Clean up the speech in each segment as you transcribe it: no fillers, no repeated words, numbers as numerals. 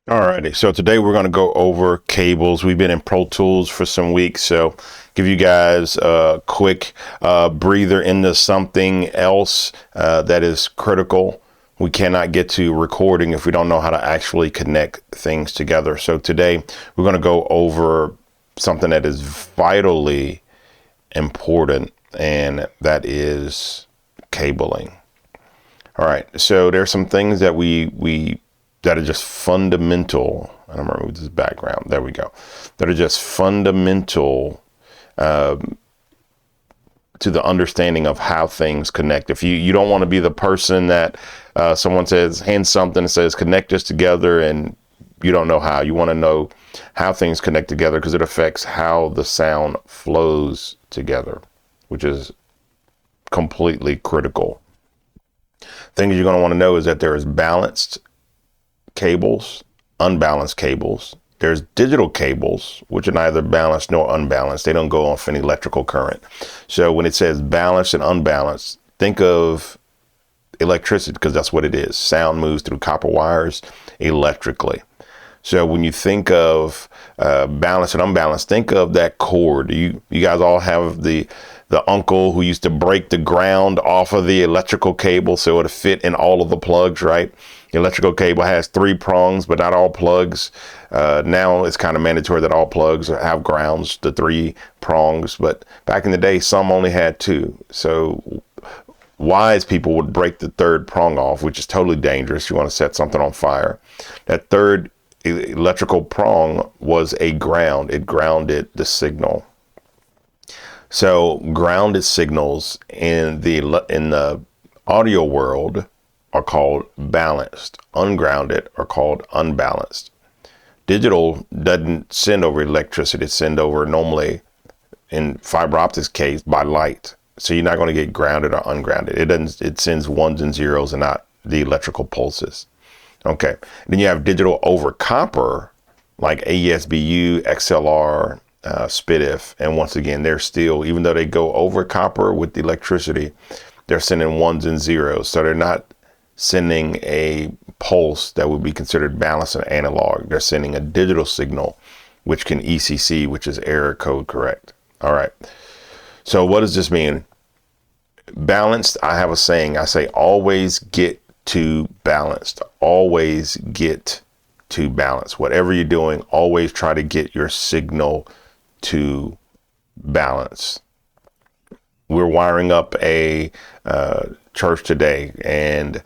Alrighty, so today we're going to go over cables. We've been in Pro Tools for some weeks, so give you guys a quick breather into something else that is critical. We cannot get to recording if we don't know how to actually connect things together. So today we're going to go over something that is vitally important, and that is cabling. All right, so there's some things that we that are just fundamental. I don't remember this background. There we go. That are just fundamental to the understanding of how things connect. If you don't want to be the person that someone says, hand something and says, connect us together, and you don't know how. You want to know how things connect together because it affects how the sound flows together, which is completely critical. Things you're going to want to know is that there is balanced cables, unbalanced cables. There's digital cables, which are neither balanced nor unbalanced. They don't go off an electrical current. So when it says balanced and unbalanced, think of electricity because that's what it is. Sound moves through copper wires electrically. So when you think of balanced and unbalanced, think of that cord. You guys all have the uncle who used to break the ground off of the electrical cable so it would fit in all of the plugs, right? The electrical cable has 3 prongs, but not all plugs. Now it's kind of mandatory that all plugs have grounds, the 3 prongs. But back in the day, some only had 2. So wise people would break the 3rd prong off, which is totally dangerous. You want to set something on fire. That 3rd electrical prong was a ground. It grounded the signal. So grounded signals in the audio world are called balanced. Ungrounded are called unbalanced. Digital doesn't send over electricity. It sends over normally, in fiber optics case, by light. So you're not going to get grounded or ungrounded. It sends ones and zeros and not the electrical pulses. Okay. Then you have digital over copper, like AES-BU, XLR, SPDIF, and once again, they're still, even though they go over copper with the electricity, they're sending ones and zeros. So they're not sending a pulse that would be considered balanced and analog. They're sending a digital signal, which can ECC, which is error code correct. All right. So what does this mean? Balanced, I have a saying. I say always get to balanced. Always get to balance. Whatever you're doing, always try to get your signal to balance. We're wiring up a church today, and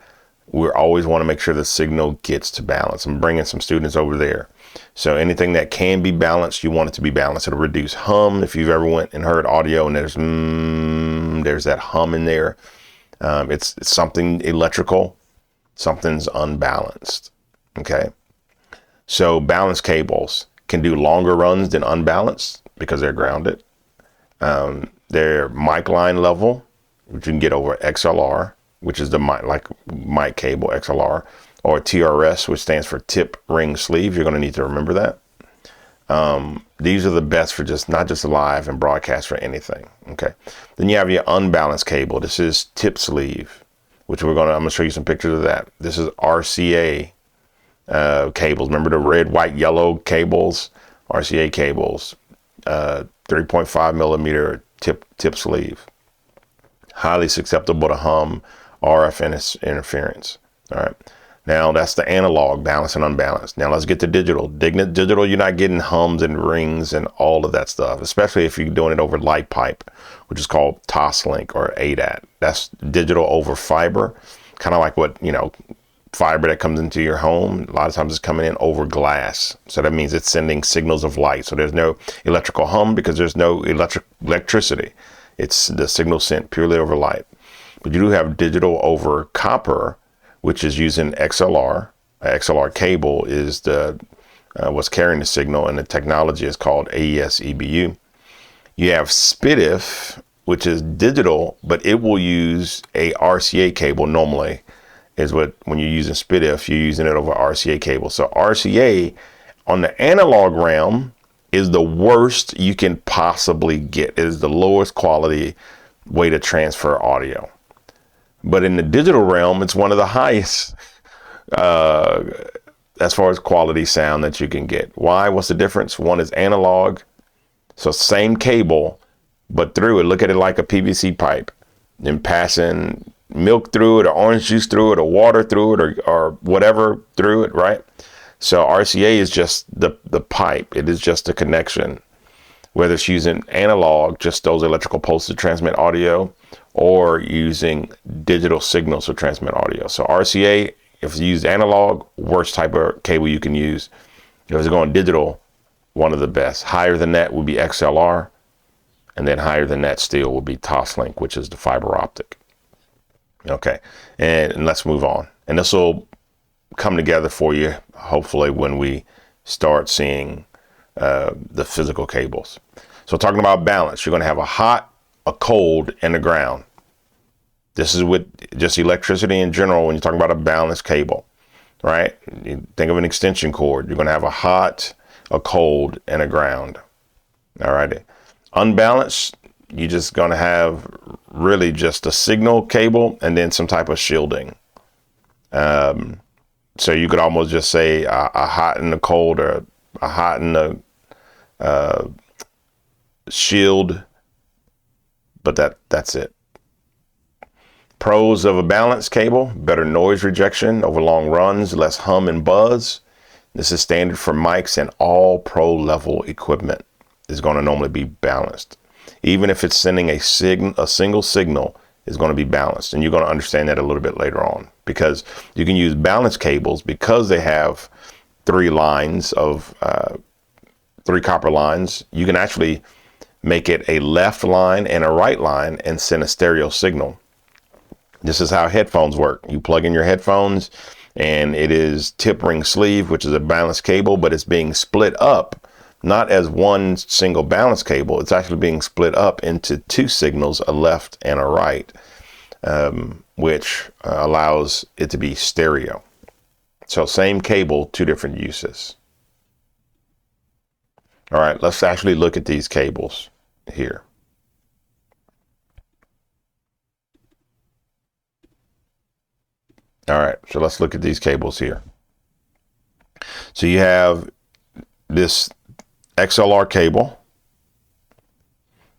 we always want to make sure the signal gets to balance. I'm bringing some students over there. So anything that can be balanced, you want it to be balanced. It'll reduce hum. If you've ever went and heard audio and there's that hum in there, it's something electrical, something's unbalanced. Okay. So balanced cables can do longer runs than unbalanced because they're grounded. They're mic line level, which you can get over XLR, which is the mic cable XLR, or TRS, which stands for tip ring sleeve. You're going to need to remember that. These are the best for not just live and broadcast for anything. Okay. Then you have your unbalanced cable. This is tip sleeve, which I'm going to show you some pictures of that. This is RCA cables. Remember the red, white, yellow cables? RCA cables. 3.5 millimeter tip sleeve. Highly susceptible to hum, RF interference. All right. Now that's the analog, balanced and unbalanced. Now let's get to digital. Digital, you're not getting hums and rings and all of that stuff, especially if you're doing it over light pipe, which is called Toslink or ADAT. That's digital over fiber, kind of like what, fiber that comes into your home. A lot of times it's coming in over glass. So that means it's sending signals of light. So there's no electrical hum because there's no electricity. It's the signal sent purely over light. But you do have digital over copper, which is using XLR. XLR cable is what's carrying the signal, and the technology is called AES-EBU. You have SPDIF, which is digital, but it will use a RCA cable normally. Is what, when you're using SPDIF, you're using it over RCA cable. So RCA on the analog realm is the worst you can possibly get. It is the lowest quality way to transfer audio. But in the digital realm, it's one of the highest as far as quality sound that you can get. Why? What's the difference? One is analog. So same cable, but through it, look at it like a PVC pipe, and passing milk through it, or orange juice through it, or water through it, or whatever through it, right? So RCA is just the pipe. It is just a connection, whether it's using analog, just those electrical pulses to transmit audio, or using digital signals to transmit audio. So RCA, if you use analog, worst type of cable you can use. If it's going digital, one of the best. Higher than that would be XLR, and then higher than that still would be Toslink, which is the fiber optic. Okay, and let's move on. And this will come together for you, hopefully, when we start seeing the physical cables. So talking about balance, you're going to have a hot, a cold, and a ground. This is with just electricity in general when you're talking about a balanced cable, right? You think of an extension cord. You're going to have a hot, a cold, and a ground. All right. Unbalanced, you're just going to have really just a signal cable and then some type of shielding. So you could almost just say a hot and a cold, or a hot and a shield, but that's it. Pros of a balanced cable: better noise rejection over long runs, less hum and buzz. This is standard for mics, and all pro level equipment is going to normally be balanced. Even if it's sending a single signal is going to be balanced. And you're going to understand that a little bit later on, because you can use balanced cables because they have three copper lines. You can actually make it a left line and a right line and send a stereo signal. This is how headphones work. You plug in your headphones, and it is tip ring sleeve, which is a balanced cable, but it's being split up, not as one single balanced cable. It's actually being split up into two signals, a left and a right, which allows it to be stereo. So same cable, two different uses. All right, let's actually look at these cables here. All right, so let's look at these cables here. So you have this XLR cable,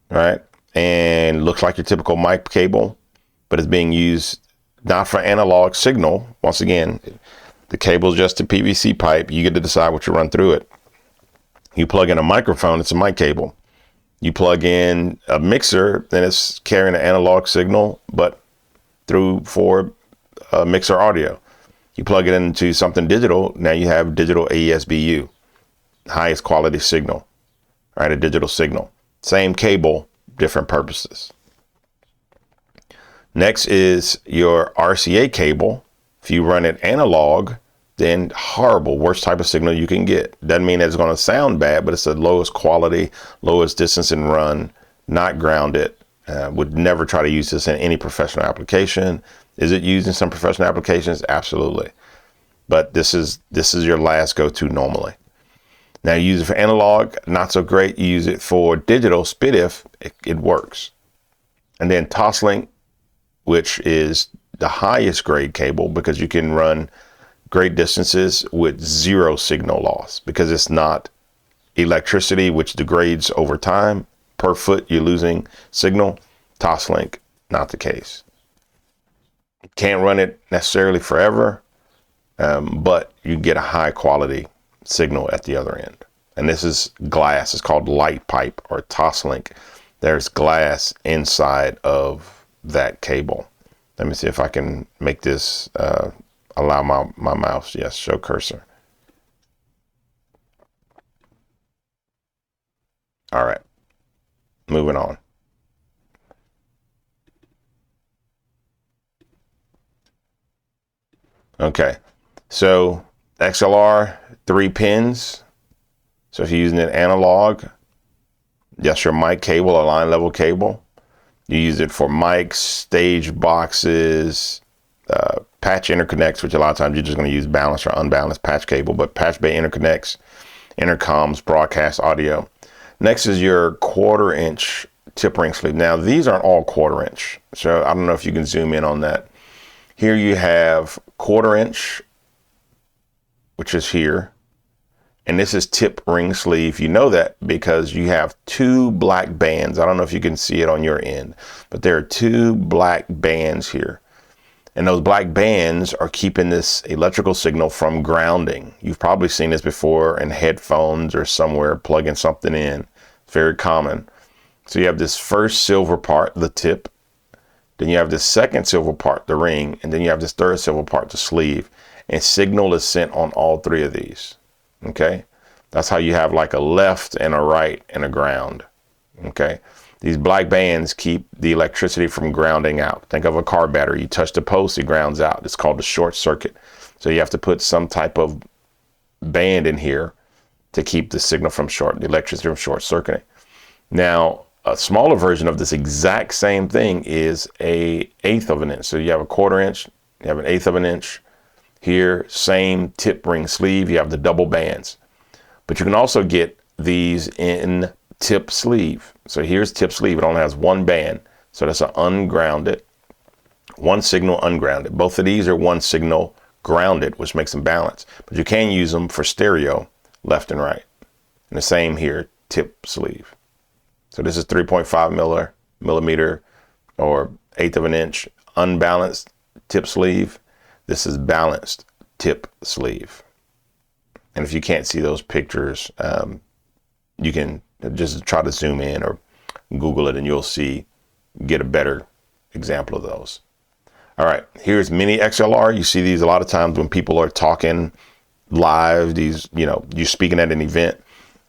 right? And looks like your typical mic cable, but it's being used not for analog signal. Once again, the cable is just a PVC pipe. You get to decide what you run through it. You plug in a microphone, it's a mic cable. You plug in a mixer, then it's carrying an analog signal, but for mixer audio. You plug it into something digital, now you have digital AES-BU, highest quality signal, right? A digital signal. Same cable, different purposes. Next is your RCA cable. If you run it analog, then horrible, worst type of signal you can get. Doesn't mean that it's going to sound bad, but it's the lowest quality, lowest distance and run, not grounded. Would never try to use this in any professional application. Is it used in some professional applications? Absolutely. But this is your last go-to normally. Now you use it for analog, not so great. You use it for digital, SPDIF, it works. And then Toslink, which is the highest grade cable, because you can run great distances with zero signal loss, because it's not electricity, which degrades over time. Per foot, you're losing signal. Toslink, not the case. Can't run it necessarily forever, but you get a high quality signal at the other end. And this is glass. It's called light pipe or Toslink. There's glass inside of that cable. Let me see if I can make this allow my mouse. Yes, show cursor. All right, moving on. Okay, so XLR, 3 pins. So if you're using it analog, that's your mic cable, a line level cable. You use it for mics, stage boxes, patch interconnects, which a lot of times you're just going to use balanced or unbalanced patch cable, but patch bay interconnects, intercoms, broadcast audio. Next is your 1/4 inch tip ring sleeve. Now these aren't all 1/4 inch. So I don't know if you can zoom in on that. Here you have 1/4 inch, which is here. And this is tip ring sleeve. You know that because you have two black bands. I don't know if you can see it on your end, but there are two black bands here. And those black bands are keeping this electrical signal from grounding. You've probably seen this before in headphones or somewhere plugging something in. It's very common. So you have this first silver part, the tip. Then you have this second silver part, the ring. And then you have this third silver part, the sleeve. And signal is sent on all three of these. Okay, that's how you have like a left and a right and a ground. Okay, these black bands keep the electricity from grounding out. Think of a car battery. You touch the post, it grounds out. It's called a short circuit. So you have to put some type of band in here to keep the signal from the electricity from short circuiting. Now, a smaller version of this exact same thing is a 1/8 of an inch. So you have a 1/4 inch, you have an 1/8 of an inch. Here, same tip ring sleeve, you have the double bands. But you can also get these in tip sleeve. So here's tip sleeve, it only has one band. So that's an ungrounded, one signal ungrounded. Both of these are one signal grounded, which makes them balanced. But you can use them for stereo, left and right. And the same here, tip sleeve. So this is 3.5 millimeter or 1/8 of an inch unbalanced tip sleeve. This is balanced tip sleeve. And if you can't see those pictures, you can just try to zoom in or Google it and you'll get a better example of those. All right, here's mini XLR. You see these a lot of times when people are talking live, you're speaking at an event,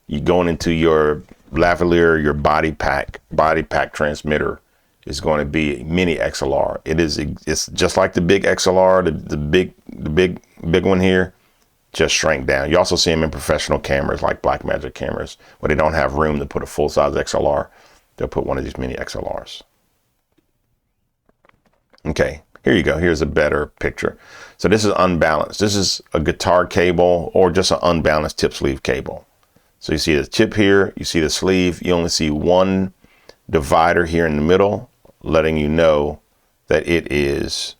you're going into your lavalier, your body pack transmitter is going to be a mini XLR. It's just like the big XLR, the big one here, just shrank down. You also see them in professional cameras like Blackmagic cameras where they don't have room to put a full size XLR. They'll put one of these mini XLRs. Okay, here you go. Here's a better picture. So this is unbalanced. This is a guitar cable or just an unbalanced tip sleeve cable. So you see the tip here, you see the sleeve, you only see one divider here in the middle, letting you know that it is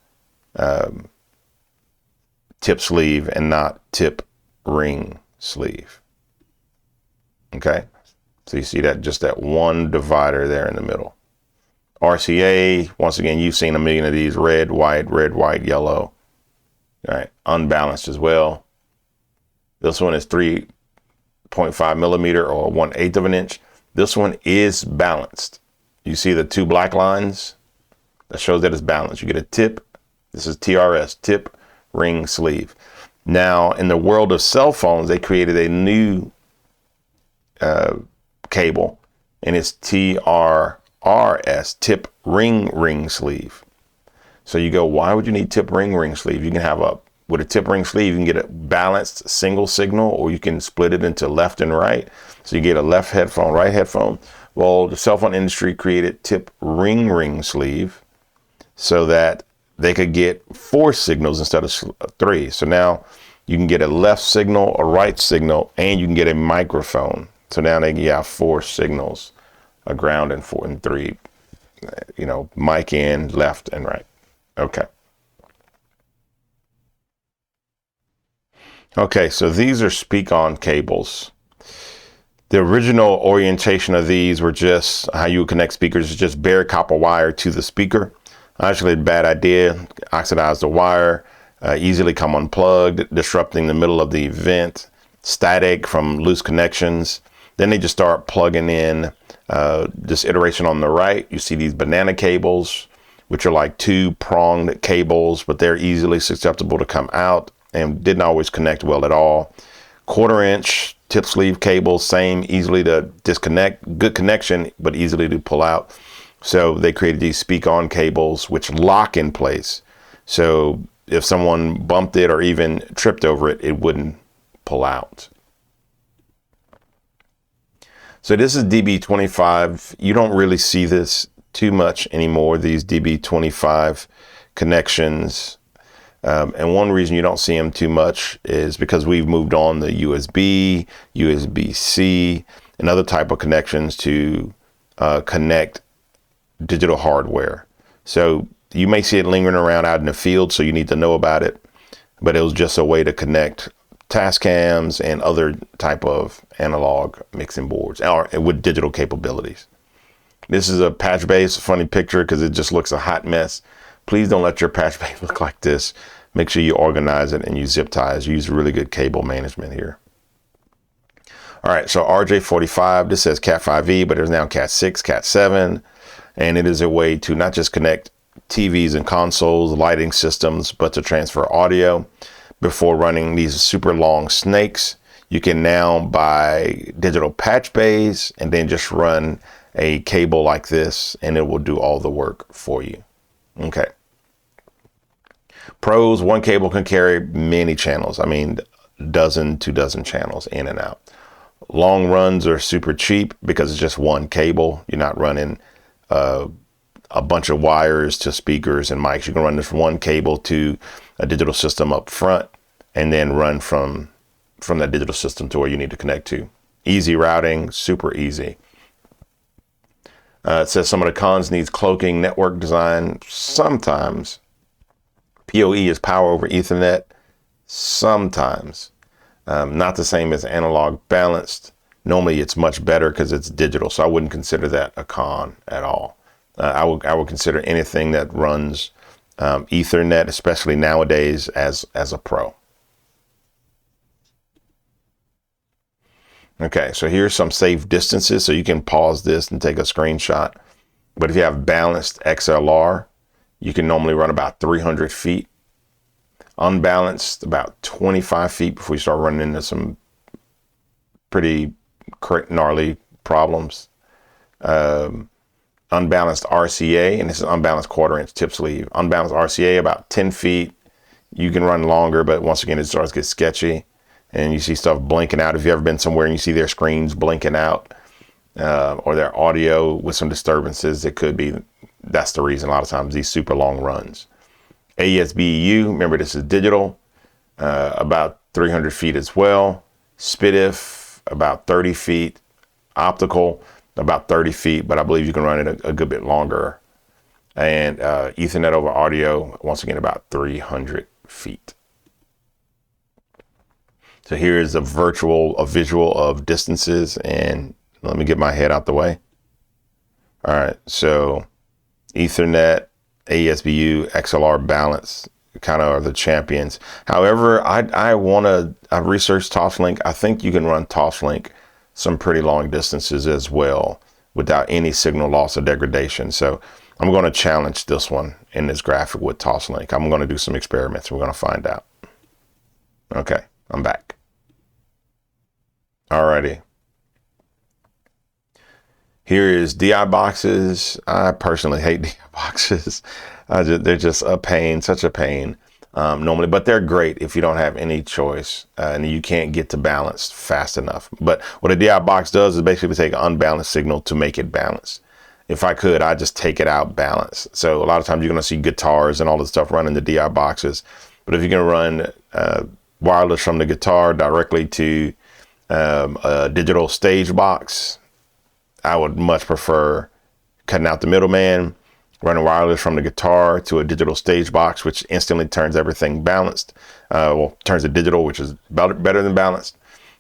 tip sleeve and not tip ring sleeve. Okay, so you see that, just that one divider there in the middle. RCA, once again, you've seen a million of these, red, white, yellow. All right, unbalanced as well. This one is 3.5 millimeter or 1/8 of an inch. This one is balanced. You see the two black lines? That shows that it's balanced. You get a tip. This is TRS, tip ring sleeve. Now, in the world of cell phones, they created a new cable, and it's TRRS, tip ring sleeve. So you go, why would you need tip ring sleeve? You can have with a tip ring sleeve, you can get a balanced single signal, or you can split it into left and right. So you get a left headphone, right headphone. Well, the cell phone industry created tip ring sleeve so that they could get 4 signals instead of 3. So now you can get a left signal, a right signal, and you can get a microphone. So now they have 4 signals, a ground and 4 and 3, mic in, left and right. Okay. Okay, so these are speak-on cables. The original orientation of these were just how you would connect speakers, just bare copper wire to the speaker. Actually, a bad idea. Oxidize the wire, easily come unplugged, disrupting the middle of the event, static from loose connections. Then they just start plugging in this iteration on the right. You see these banana cables, which are like 2-pronged cables, but they're easily susceptible to come out and didn't always connect well at all. 1/4 inch tip sleeve cable, same, easily to disconnect, good connection, but easily to pull out. So they created these speak-on cables which lock in place. So if someone bumped it or even tripped over it, it wouldn't pull out. So this is DB25. You don't really see this too much anymore, these DB25 connections. And one reason you don't see them too much is because we've moved on to USB, USB-C, and other type of connections to connect digital hardware. So you may see it lingering around out in the field, so you need to know about it. But it was just a way to connect Tascams and other type of analog mixing boards or with digital capabilities. This is a patch base. Funny picture because it just looks a hot mess. Please don't let your patch base look like this. Make sure you organize it and use zip ties. Use really good cable management here. All right, so RJ45, this says Cat 5e, but there's now Cat 6, Cat 7, and it is a way to not just connect TVs and consoles, lighting systems, but to transfer audio. Before running these super long snakes, you can now buy digital patch bays and then just run a cable like this and it will do all the work for you. Okay. Pros, one cable can carry many channels. I mean, dozen, 2 dozen channels in and out. Long runs are super cheap because it's just one cable. You're not running a bunch of wires to speakers and mics. You can run this one cable to a digital system up front and then run from that digital system to where you need to connect to. Easy routing, super easy. It says some of the cons needs cloaking network design. Sometimes. PoE is power over Ethernet. Sometimes. Not the same as analog balanced. Normally it's much better because it's digital, so I wouldn't consider that a con at all. I would consider anything that runs Ethernet, especially nowadays, as a pro. Okay, so here's some safe distances, so you can pause this and take a screenshot. But if you have balanced XLR, you can normally run about 300 feet. Unbalanced, about 25 feet before you start running into some pretty gnarly problems. Unbalanced RCA, and this is unbalanced 1/4-inch tip sleeve. Unbalanced RCA, about 10 feet. You can run longer, but once again, it starts to get sketchy. And you see stuff blinking out. If you've ever been somewhere and you see their screens blinking out, or their audio with some disturbances, it could be, that's the reason a lot of times these super long runs. ASBU, remember this is digital, about 300 feet as well. SPDIF, about 30 feet. Optical, about 30 feet, but I believe you can run it a good bit longer. And Ethernet over audio, once again, about 300 feet. So here's a visual of distances, and let me get my head out the way. All right, so Ethernet, ASBU, XLR balance kind of are the champions. However, I researched TOSLink. I think you can run TOSLink some pretty long distances as well without any signal loss or degradation. So I'm going to challenge this one in this graphic with TOSLink. I'm going to do some experiments. We're going to find out. Okay, I'm back. Alrighty. Here is DI boxes. I personally hate DI boxes. They're just a pain, such a pain normally, but they're great if you don't have any choice and you can't get to balance fast enough. But what a DI box does is basically take an unbalanced signal to make it balanced. If I could, I'd just take it out balanced. So a lot of times you're going to see guitars and all this stuff running the DI boxes. But if you're going to run wireless from the guitar directly to a digital stage box, I would much prefer cutting out the middleman, running wireless from the guitar to a digital stage box, which instantly turns everything balanced. Turns it digital, which is better than balanced.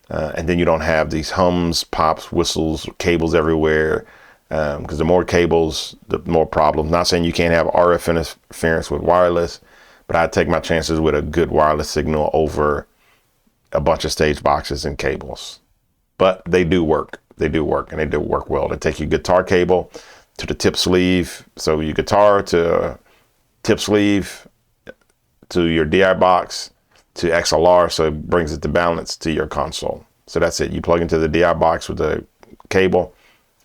And then you don't have these hums, pops, whistles, cables everywhere. Because the more cables, the more problems. Not saying you can't have RF interference with wireless, but I'd take my chances with a good wireless signal over a bunch of stage boxes and cables. But they do work. They do work, and they do work well. They take your guitar cable to the tip sleeve. So your guitar to tip sleeve to your DI box to XLR. So it brings it to balance to your console. So that's it. You plug into the DI box with the cable,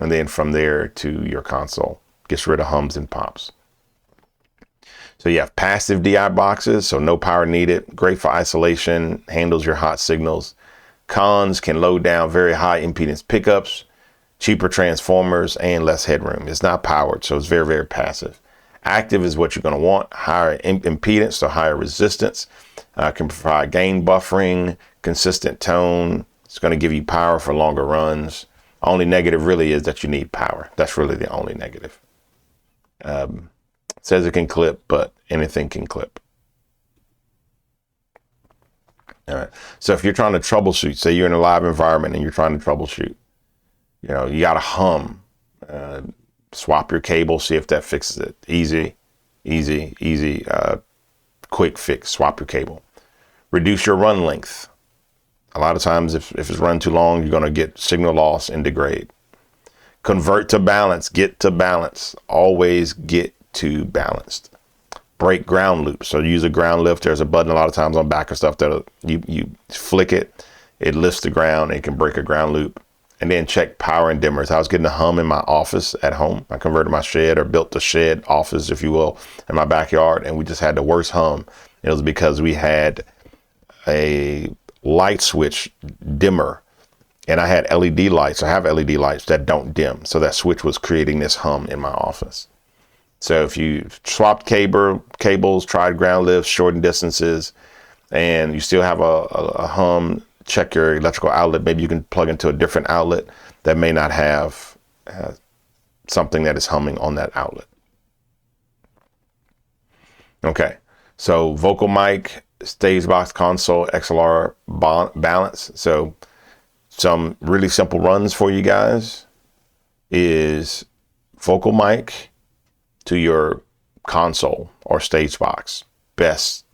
and then from there to your console. Gets rid of hums and pops. So you have passive DI boxes, so no power needed. Great for isolation, handles your hot signals. Cons, can load down very high impedance pickups, cheaper transformers, and less headroom. It's not powered, so it's very, very passive. Active is what you're going to want. Higher impedance, so higher resistance. Can provide gain buffering, consistent tone. It's going to give you power for longer runs. Only negative really is that you need power. That's really the only negative. Says it can clip, but anything can clip. All right. So if you're trying to troubleshoot, say you're in a live environment and you're trying to troubleshoot, you got to hum, swap your cable, see if that fixes it. Easy, quick fix, swap your cable. Reduce your run length. A lot of times if it's run too long, you're going to get signal loss and degrade. Convert to balance, get to balance, always get to balanced. Break ground loops. So use a ground lift. There's a button a lot of times on back of stuff that you flick it, it lifts the ground and it can break a ground loop. And then check power and dimmers. I was getting a hum in my office at home. I converted my shed, or built the shed office, if you will, in my backyard, and we just had the worst hum. It was because we had a light switch dimmer, and I had LED lights. I have LED lights that don't dim, so that switch was creating this hum in my office. So if you swapped cables, tried ground lifts, shortened distances, and you still have a hum, check your electrical outlet. Maybe you can plug into a different outlet that may not have something that is humming on that outlet. Okay, so vocal mic, stage box, console, XLR balance. So some really simple runs for you guys is vocal mic to your console or stage box. Best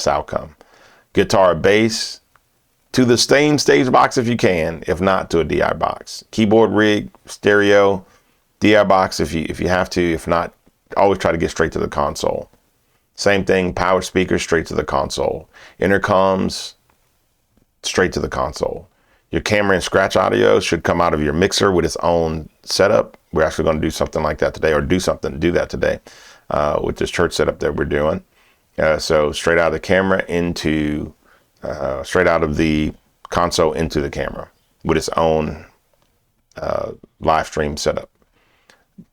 outcome. Guitar, bass to the same stage box if you can, if not to a DI box. Keyboard rig, stereo, DI box if you have to. If not, always try to get straight to the console. Same thing, power speakers straight to the console. Intercoms straight to the console. Your camera and scratch audio should come out of your mixer with its own setup. We're actually going to do something like that today, or do that today with this church setup that we're doing. So straight out of the camera into straight out of the console into the camera with its own live stream setup.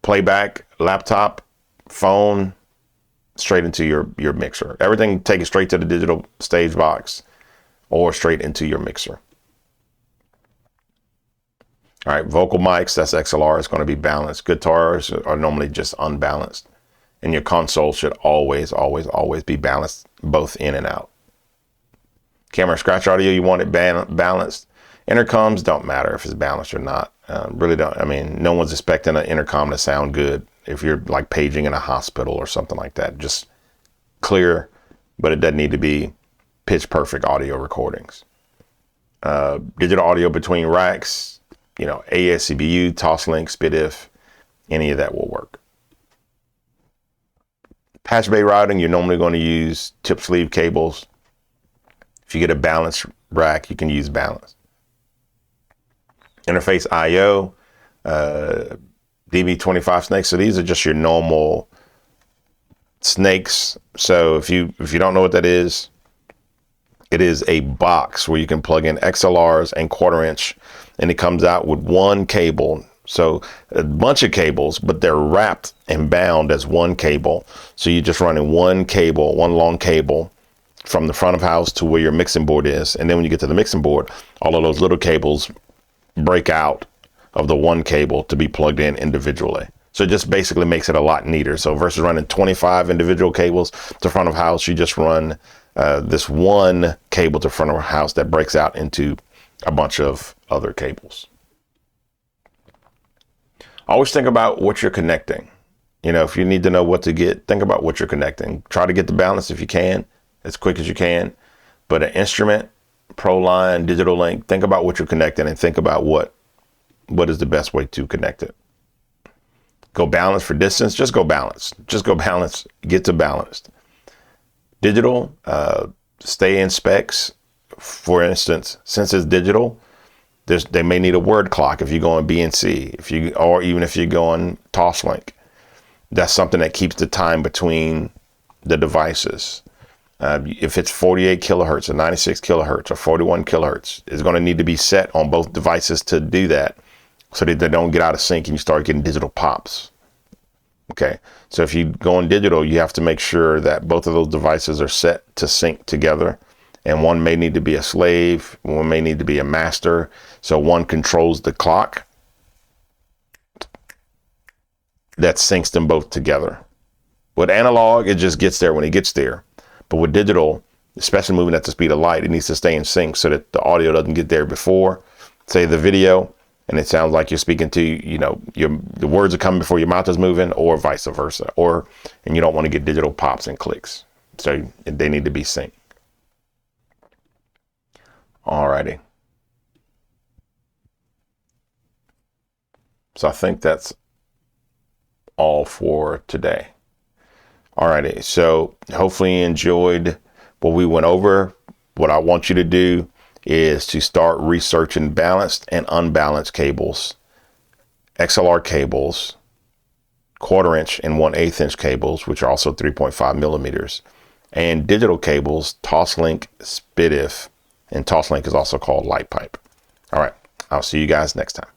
Playback, laptop, phone, straight into your mixer. Everything take it straight to the digital stage box or straight into your mixer. All right, vocal mics, that's XLR, it's going to be balanced. Guitars are normally just unbalanced. And your console should always be balanced, both in and out. Camera scratch audio, you want it balanced. Intercoms don't matter if it's balanced or not. Really don't. I mean, no one's expecting an intercom to sound good if you're like paging in a hospital or something like that. Just clear, but it doesn't need to be pitch perfect audio recordings. Digital audio between racks, ASCBU, Toslink, SPDIF, any of that will work. Patch bay routing, you're normally going to use tip sleeve cables. If you get a balanced rack, you can use balance. Interface IO, DB25 snakes. So these are just your normal snakes. So if you don't know what that is, it is a box where you can plug in XLRs and 1/4 inch, and it comes out with one cable. So a bunch of cables, but they're wrapped and bound as one cable. So you're just running one cable, one long cable from the front of house to where your mixing board is. And then when you get to the mixing board, all of those little cables break out of the one cable to be plugged in individually. So it just basically makes it a lot neater. So versus running 25 individual cables to front of house, you just run this one cable to front of house that breaks out into a bunch of other cables. Always think about what you're connecting. If you need to know what to get, think about what you're connecting. Try to get the balance if you can, as quick as you can. But an instrument, Pro Line, Digital Link, think about what you're connecting and think about what is the best way to connect it. Go balance for distance, just go balance. Just go balance, get to balanced. Digital, stay in specs. For instance, since it's digital, they may need a word clock if you go on BNC, or even if you go on Toslink. That's something that keeps the time between the devices. If it's 48 kilohertz or 96 kilohertz or 41 kilohertz, it's going to need to be set on both devices to do that, so that they don't get out of sync and you start getting digital pops. Okay, so if you go on digital, you have to make sure that both of those devices are set to sync together. And one may need to be a slave, one may need to be a master. So one controls the clock that syncs them both together. With analog, it just gets there when it gets there. But with digital, especially moving at the speed of light, it needs to stay in sync so that the audio doesn't get there before, say, the video, and it sounds like you're speaking to, you know, the words are coming before your mouth is moving, or vice versa, and you don't want to get digital pops and clicks. So they need to be synced. Alrighty. So I think that's all for today. Alrighty. So hopefully you enjoyed what we went over. What I want you to do is to start researching balanced and unbalanced cables, XLR cables, 1/4 inch and 1/8 inch cables, which are also 3.5 millimeters, and digital cables, Toslink, SPDIF, and Toslink is also called light pipe. All right, I'll see you guys next time.